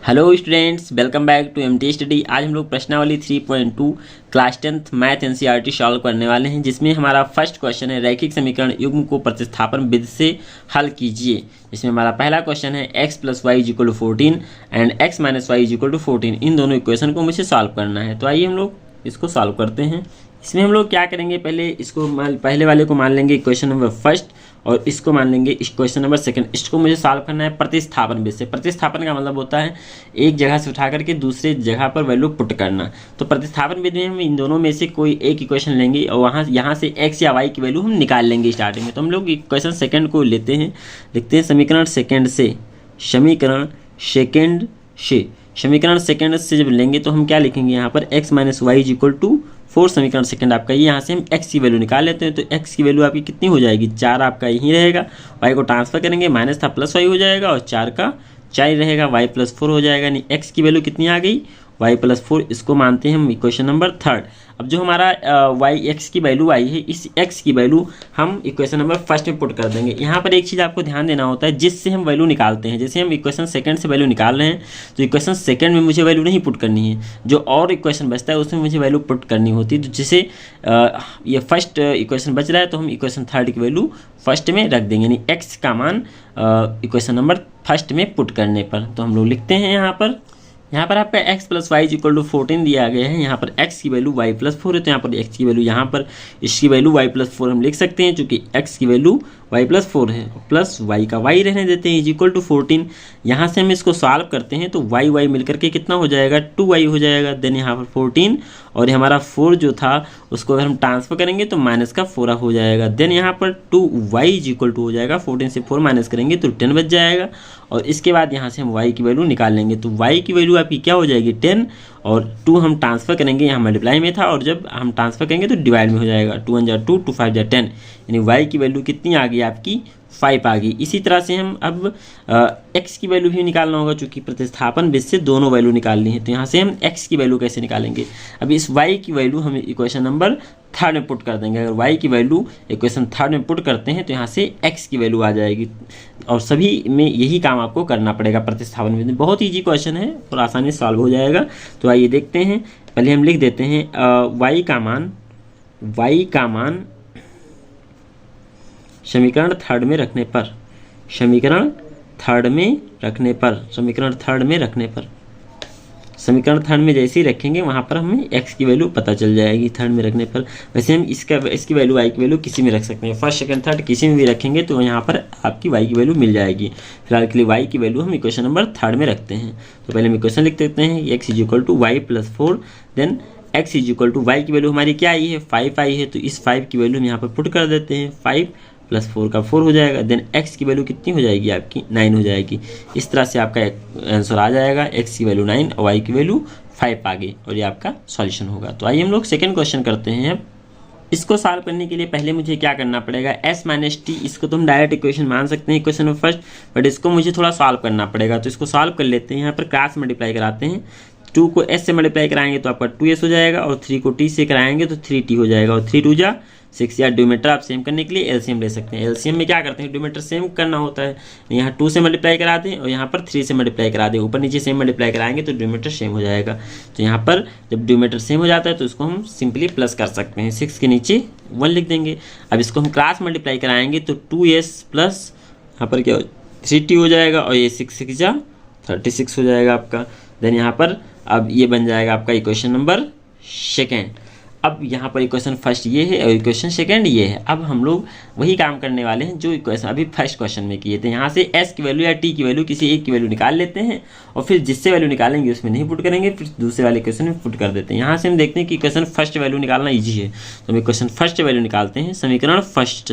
Hello students, welcome back to MT study. आज हम लोग प्रश्नावली 3.2 class 10th math NCERT solve करने वाले हैं, जिसमें हमारा फर्स्ट क्वेश्चन है रैखिक समीकरण युग्म को प्रतिस्थापन विधि से हल कीजिए। इसमें हमारा पहला क्वेश्चन है x + y = 14 and x - y = 14। इन दोनों इक्वेशन को मुझे सॉल्व करना है। तो आइए हम लोग इसको सॉल्व करते हैं। इसमें हम लोग क्या करेंगे, पहले वाले को मान लेंगे इक्वेशन नंबर फर्स्ट और इसको मान लेंगे इक्वेशन नंबर सेकंड। इसको मुझे सॉल्व करना है प्रतिस्थापन विधि से। प्रतिस्थापन का मतलब होता है एक जगह से उठा करके दूसरे जगह पर वैल्यू पुट करना। तो प्रतिस्थापन विधि में हम इन दोनों में से कोई एक इक्वेशन लेंगे और यहाँ से x या y की वैल्यू हम निकाल लेंगे स्टार्टिंग में। तो हम लोग इक्वेशन सेकंड को लेते हैं, लिखते हैं समीकरण सेकंड से जब लेंगे तो हम क्या लिखेंगे, यहाँ पर x - y = 4। समीकरण सेकंड आपका ये, यहाँ से हम x की वैल्यू निकाल लेते हैं। तो x की वैल्यू आपकी कितनी हो जाएगी, 4 आपका यहीं रहेगा। y को ट्रांसफर करेंगे, माइनस था प्लस y हो जाएगा और 4 का 4 रहेगा, y + 4 हो जाएगा। यानी x की वैल्यू कितनी आ गई, y + 4। इसको मानते हैं हम इक्वेशन नंबर थर्ड। अब जो हमारा x की वैल्यू आई है, इस x की वैल्यू हम इक्वेशन नंबर फर्स्ट में पुट कर देंगे। यहाँ पर एक चीज़ आपको ध्यान देना होता है, जिससे हम वैल्यू निकालते हैं। जैसे हम इक्वेशन सेकंड से वैल्यू निकाल रहे हैं तो इक्वेशन सेकंड में मुझे वैल्यू नहीं पुट करनी है, जो और इक्वेशन बचता है उसमें मुझे वैल्यू पुट करनी होती है। तो जैसे ये फर्स्ट इक्वेशन बच रहा है तो हम इक्वेशन थर्ड की वैल्यू फर्स्ट में रख देंगे, यानी x का मान इक्वेशन नंबर फर्स्ट में पुट करने पर। तो हम लोग लिखते हैं यहाँ पर आपका x + y = 14 दिया गया है। यहाँ पर x की वैल्यू y + 4 है, तो यहाँ पर x की वैल्यू यहाँ पर इसकी वैल्यू y + 4 हम लिख सकते हैं, चूँकि x की वैल्यू y + 4 है, प्लस y का y रहने देते हैं = 14। यहाँ से हम इसको सॉल्व करते हैं तो y मिलकर के कितना हो जाएगा, 2y हो जाएगा। देन यहाँ पर 14 और हमारा 4 जो था उसको अगर हम ट्रांसफर करेंगे तो माइनस का 4 हो जाएगा। देन यहाँ पर 2y = हो जाएगा, 14 से 4 माइनस करेंगे तो 10 बच जाएगा। और इसके बाद यहाँ से हम y की वैल्यू निकाल लेंगे। तो y की वैल्यू आपकी क्या हो जाएगी, 10 और 2 हम ट्रांसफर करेंगे, यहाँ मल्टीप्लाई में था और जब हम ट्रांसफर करेंगे तो डिवाइड में हो जाएगा। 2 × 2 2 5 × 10, यानी y की वैल्यू कितनी आ गई आपकी, 5 आ गई। इसी तरह से हम अब x की वैल्यू भी निकालना होगा, चूँकि प्रतिस्थापन विधि से दोनों वैल्यू निकालनी है। तो यहाँ से हम x की वैल्यू कैसे निकालेंगे, अब इस y की वैल्यू हम इक्वेशन नंबर थर्ड में पुट कर देंगे। अगर y की वैल्यू इक्वेशन थर्ड में पुट करते हैं तो यहाँ से x की वैल्यू आ जाएगी। और सभी में यही काम आपको करना पड़ेगा प्रतिस्थापन विधि। बहुत ईजी क्वेश्चन है और आसानी से सॉल्व हो जाएगा। तो आइए देखते हैं, पहले हम लिख देते हैं y का मान समीकरण थर्ड में रखने पर समीकरण थर्ड में जैसे ही रखेंगे वहाँ पर हमें x की वैल्यू पता चल जाएगी थर्ड में रखने पर। वैसे हम इसकी वैल्यू y की वैल्यू किसी में रख सकते हैं, फर्स्ट सेकंड थर्ड किसी में भी रखेंगे तो यहाँ पर आपकी y की वैल्यू मिल जाएगी। फिलहाल के लिए y की वैल्यू हम इक्वेशन नंबर थर्ड में रखते हैं। तो पहले हम इक्वेशन लिख देते हैं, x = y + 4। Then x = y की वैल्यू हमारी क्या आई है, 5 आई है, तो इस 5 की वैल्यू हम यहाँ पर पुट कर देते हैं। 5 + 4 का 4 हो जाएगा। देन x की वैल्यू कितनी हो जाएगी आपकी, 9 हो जाएगी। इस तरह से आपका आंसर आ जाएगा, x की वैल्यू 9 और y की वैल्यू 5 आ गई और ये आपका सॉल्यूशन होगा। तो आइए हम लोग सेकंड क्वेश्चन करते हैं। इसको सॉल्व करने के लिए पहले मुझे क्या करना पड़ेगा, s - t, इसको तो हम डायरेक्ट इक्वेशन मान सकते हैं इक्वेशन नंबर फर्स्ट, बट इसको मुझे थोड़ा सॉल्व करना पड़ेगा। तो इसको सॉल्व कर लेते हैं। यहाँ पर क्रॉस मल्टीप्लाई कराते हैं, 2 को s से मल्टीप्लाई कराएंगे तो आपका 2s हो जाएगा और 3 को t से कराएंगे तो 3t हो जाएगा और 3 × 2 = 6। या डिनोमिनेटर आप सेम करने के लिए एलसीएम ले सकते हैं। एलसीएम में क्या करते हैं, डिनोमिनेटर सेम करना होता है, यहाँ 2 से मल्टीप्लाई करा दें और यहाँ पर 3 से मल्टीप्लाई करा दें, ऊपर नीचे सेम मल्टीप्लाई कराएंगे तो डिनोमिनेटर सेम हो जाएगा। तो यहाँ पर जब डिनोमिनेटर सेम हो जाता है तो इसको हम सिंपली प्लस कर सकते हैं, 6 के नीचे 1 लिख देंगे। अब इसको हम क्रॉस मल्टीप्लाई कराएंगे तो 2s प्लस यहाँ पर क्या 3t हो जाएगा और ये 6 6 × 36 हो जाएगा आपका। देन यहाँ पर अब ये बन जाएगा आपका इक्वेशन नंबर सेकेंड। अब यहाँ पर इक्वेशन फर्स्ट ये है और इक्वेशन सेकंड ये है। अब हम लोग वही काम करने वाले हैं जो इक्वेशन अभी फर्स्ट क्वेश्चन में किए थे। यहाँ से s की वैल्यू या t की वैल्यू किसी एक की वैल्यू निकाल लेते हैं और फिर जिससे वैल्यू निकालेंगे उसमें नहीं पुट करेंगे, फिर दूसरे वाले इक्वेशन में पुट कर देते हैं। यहाँ से हम देखते हैं कि इक्वेशन फर्स्ट वैल्यू निकालना ईजी है, तो हम इक्वेशन फर्स्ट वैल्यू निकालते हैं समीकरण फर्स्ट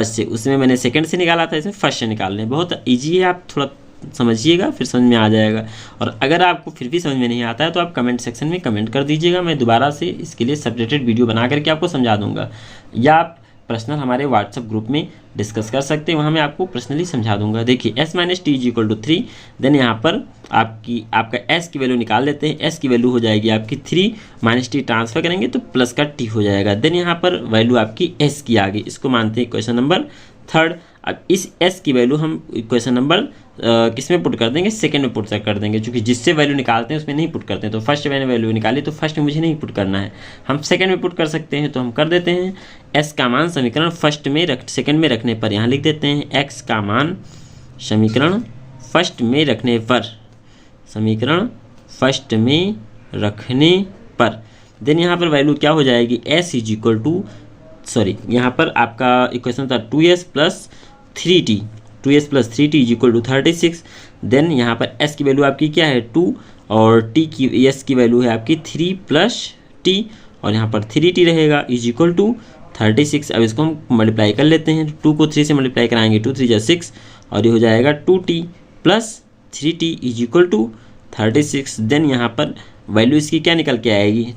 से। उसमें मैंने सेकंड से निकाला था, इसमें फर्स्ट से निकालने हैं। बहुत ईजी है, आप थोड़ा समझिएगा फिर समझ में आ जाएगा। और अगर आपको फिर भी समझ में नहीं आता है तो आप कमेंट सेक्शन में कमेंट कर दीजिएगा, मैं दोबारा से इसके लिए सेपरेटेड वीडियो बना करके आपको समझा दूंगा, या आप पर्सनल हमारे व्हाट्सएप ग्रुप में डिस्कस कर सकते हैं, वहाँ मैं आपको पर्सनली समझा दूंगा। देखिए s - t = 3। देन यहाँ पर आपका s की वैल्यू निकाल देते हैं। s की वैल्यू हो जाएगी आपकी 3 - t ट्रांसफर करेंगे तो प्लस का t हो जाएगा। देन यहाँ पर वैल्यू आपकी s की आ गई, इसको मानते हैं क्वेश्चन नंबर थर्ड। अब इस s की वैल्यू हम इक्वेशन नंबर किस में पुट कर देंगे, सेकंड में पुट कर देंगे, क्योंकि जिससे वैल्यू निकालते हैं उसमें नहीं पुट करते हैं। तो फर्स्ट मैंने वैल्यू निकाली तो फर्स्ट में मुझे नहीं पुट करना है, हम सेकंड में पुट कर सकते हैं। तो हम कर देते हैं s का मान समीकरण सेकंड में रखने पर यहाँ लिख देते हैं x का मान समीकरण फर्स्ट में रखने पर देन यहाँ पर वैल्यू क्या हो जाएगी, s इज इक्वल टू यहाँ पर आपका इक्वेशन था 2s plus 3t is equal to 36। Then यहाँ पर s की वैल्यू आपकी क्या है 2 और s की वैल्यू है आपकी 3 प्लस t और यहाँ पर 3t रहेगा इज इक्वल टू 36। अब इसको हम मल्टीप्लाई कर लेते हैं, 2 को 3 से मल्टीप्लाई कराएंगे 2 3 6 और ये हो जाएगा 2t plus 3t is equal to 36। Then यहाँ पर वैल्यू इसकी क्या निकल के आएगी,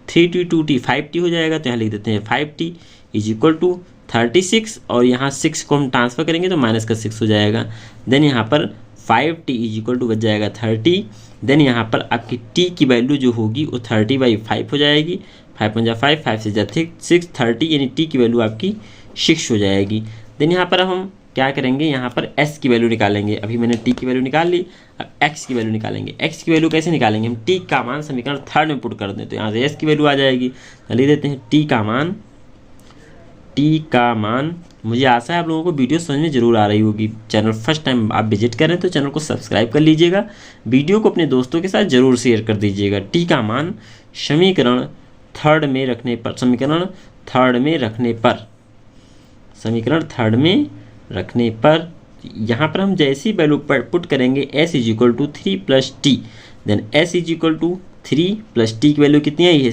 3t 2t 5t हो जाएगा। तो यहाँ लिख देते हैं 5t इज इक्वल टू 36 और यहाँ 6 को हम ट्रांसफर करेंगे तो माइनस का 6 हो जाएगा। देन यहाँ पर 5t इज इक्वल टू बच जाएगा 30। देन यहाँ पर आपकी t की वैल्यू जो होगी वो 30/5 हो जाएगी, 5 × 5 5 से 6 30 यानी t की वैल्यू आपकी 6 हो जाएगी। देन यहाँ पर हम क्या करेंगे, यहाँ पर s की वैल्यू निकालेंगे। अभी मैंने t की वैल्यू निकाल ली, अब x की वैल्यू निकालेंगे। x की वैल्यू कैसे निकालेंगे, हम t का मान समीकरण थर्ड में पुट कर दें तो यहाँ से s की वैल्यू आ जाएगी। तो लिख देते हैं t का मान मुझे आशा है आप लोगों को वीडियो समझ में जरूर आ रही होगी। चैनल फर्स्ट टाइम आप विजिट करें तो चैनल को सब्सक्राइब कर लीजिएगा, वीडियो को अपने दोस्तों के साथ जरूर शेयर कर दीजिएगा। टी का मान समीकरण थर्ड में रखने पर यहाँ पर हम जैसी वैल्यू पुट करेंगे s is equal to 3 plus t, then s is equal to 3 plus t की वैल्यू कितनी आई है